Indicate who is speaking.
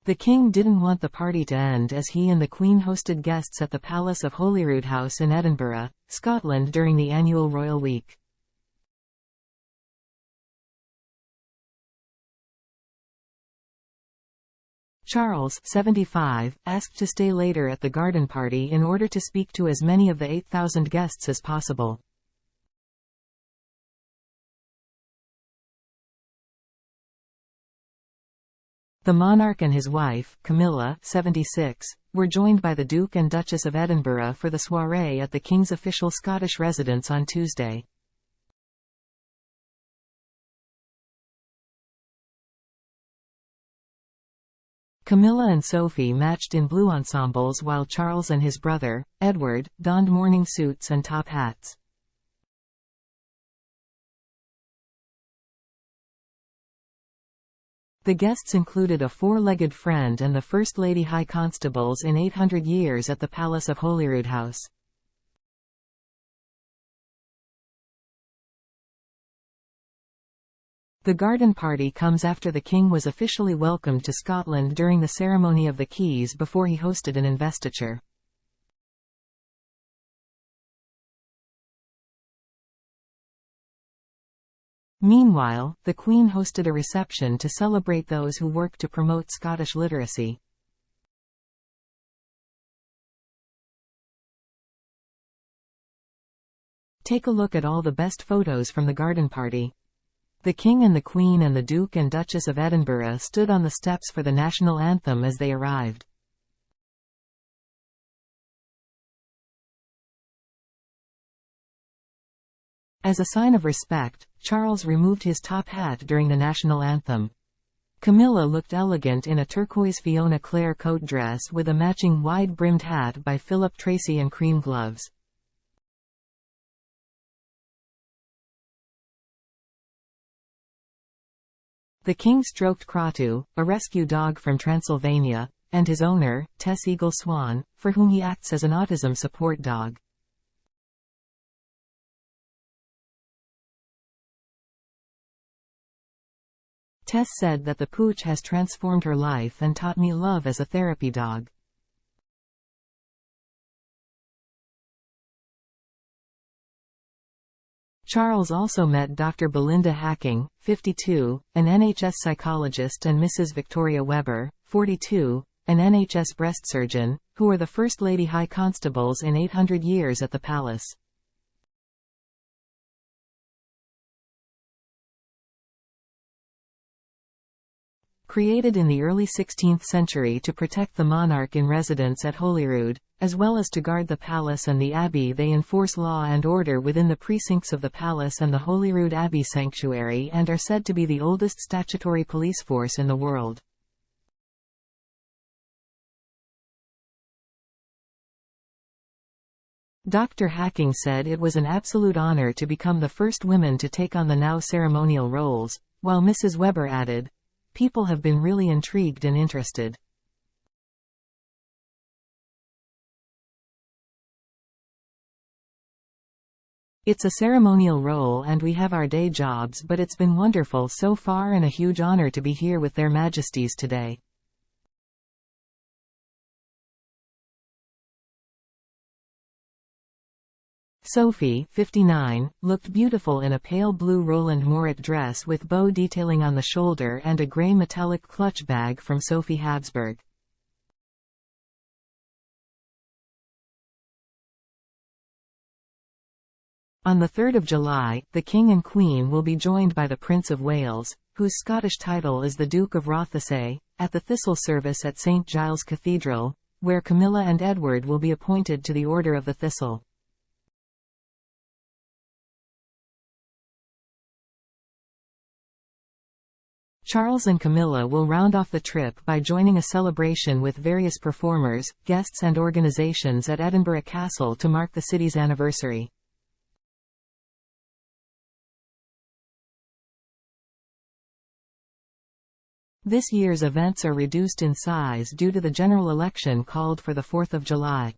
Speaker 1: The king didn't want the party to end as he and the Queen hosted guests at the Palace of Holyrood House in Edinburgh, Scotland during the annual Royal Week. Charles, 75, asked to stay later at the garden party in order to speak to as many of the 8,000 guests as possible. The monarch and his wife, Camilla, 76, were joined by the Duke and Duchess of Edinburgh for the soirée at the King's official Scottish residence on Tuesday. Camilla and Sophie matched in blue ensembles while Charles and his brother, Edward, donned morning suits and top hats. The guests included a four-legged friend and the First Lady High Constables in 800 years at the Palace of Holyrood House. The garden party comes after the king was officially welcomed to Scotland during the ceremony of the Keys before he hosted an investiture. Meanwhile, the Queen hosted a reception to celebrate those who work to promote Scottish literacy. Take a look at all the best photos from the garden party. The King and the Queen and the Duke and Duchess of Edinburgh stood on the steps for the national anthem as they arrived. As a sign of respect, Charles removed his top hat during the national anthem. Camilla looked elegant in a turquoise Fiona Clare coat dress with a matching wide-brimmed hat by Philip Treacy and cream gloves. The king stroked Kratu, a rescue dog from Transylvania, and his owner, Tess Eagle Swan, for whom he acts as an autism support dog. Tess said that the pooch has transformed her life and taught me love as a therapy dog. Charles also met Dr. Belinda Hacking, 52, an NHS psychologist, and Mrs. Victoria Webber, 42, an NHS breast surgeon, who were the First Lady High Constables in 800 years at the palace. Created in the early 16th century to protect the monarch in residence at Holyrood, as well as to guard the palace and the abbey, they enforce law and order within the precincts of the palace and the Holyrood Abbey Sanctuary, and are said to be the oldest statutory police force in the world. Dr. Hacking said it was an absolute honor to become the first women to take on the now ceremonial roles, while Mrs. Webber added, "People have been really intrigued and interested." It's a ceremonial role and we have our day jobs, but it's been wonderful so far and a huge honor to be here with their majesties today. Sophie, 59, looked beautiful in a pale blue Roland Moret dress with bow detailing on the shoulder and a grey metallic clutch bag from Sophie Habsburg. On the 3rd of July, the King and Queen will be joined by the Prince of Wales, whose Scottish title is the Duke of Rothesay, at the Thistle service at St. Giles Cathedral, where Camilla and Edward will be appointed to the Order of the Thistle. Charles and Camilla will round off the trip by joining a celebration with various performers, guests and organisations at Edinburgh Castle to mark the city's anniversary. This year's events are reduced in size due to the general election called for the 4th of July.